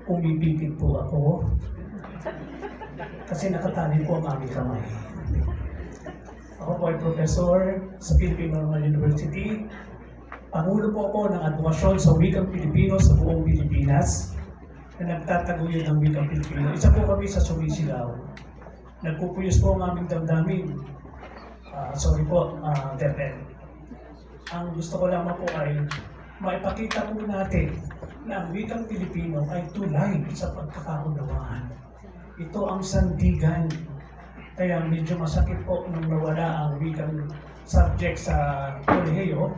Umipitin po ako kasi nakatali po ang aming kamay. Ako po ay professor sa Philippine Normal University. Pangulo po ako ng advokasyon sa wikang Pilipino sa buong Pilipinas na nagtataguyod ng wikang Pilipino. Isa po kami sa sumisigaw. Nagpupuyos po ang aming damdamin. Sorry po, Deped. Ang gusto ko lamang po ay maipakita po natin na ang wikang Pilipino ay tulay sa pagkakaunawaan. Ito ang sandigan. Kaya medyo masakit po nung nawala ang wikang subject sa kolehiyo.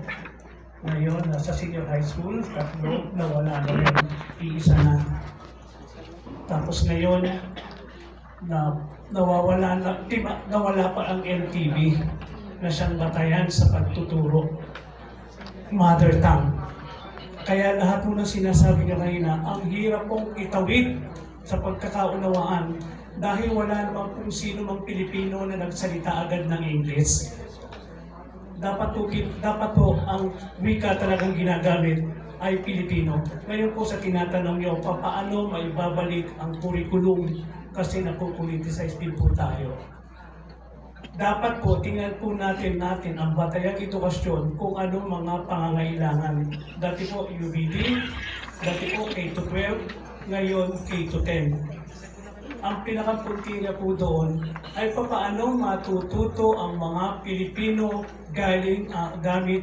Ngayon, sa senior high school, tatlo, nawala na rin, iisa na. Tapos ngayon, nawala pa ang LTV na siyang batayan sa pagtuturo. Mother tongue. Kaya lahat po ng sinasabi niya kanina, ang hirap pong itawid sa pagkakaunawaan dahil wala naman kung sino mang Pilipino na nagsalita agad ng English. Dapat po ang wika talagang ginagamit ay Pilipino. Ngayon po sa tinatanong niyo, paano maibabalik ang curriculum kasi napupoliticize din po tayo. Dapat po, tingnan po natin ang batayang edukasyon kung anong mga pangangailangan. Dati po UBD, dati po K-12, ngayon K-10. Ang pinakapunti niya po doon ay paano matututo ang mga Pilipino gamit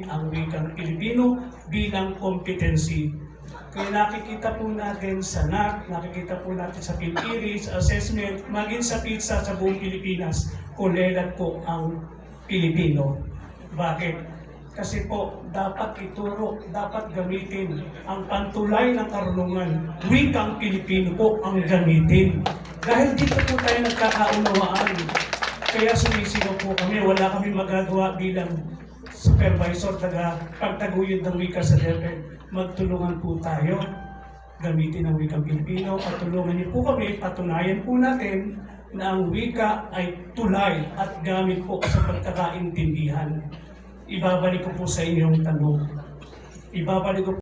ang wikang Pilipino bilang competency. Kaya nakikita po natin sa NAC, nakikita po natin sa PhilIris, assessment, maging sa PISA sa buong Pilipinas, kulelat po ang Pilipino. Bakit? Kasi po, dapat ituro, dapat gamitin ang pantulay ng karunungan. Wikang Pilipino po ang gamitin. Dahil dito po tayo nagkakaunawaan. Kaya sumisigaw po kami, wala kami magagawa bilang supervisor pagtaguyod ng wika sa DepEd. Magtulungan po tayo, gamitin ang wikang Pilipino, patulungan niyo po kami, patunayan po natin na ang wika ay tulay at gamit po sa pagkakaintindihan. Ibabalik ko po sa inyong tanong. Ibabalik ko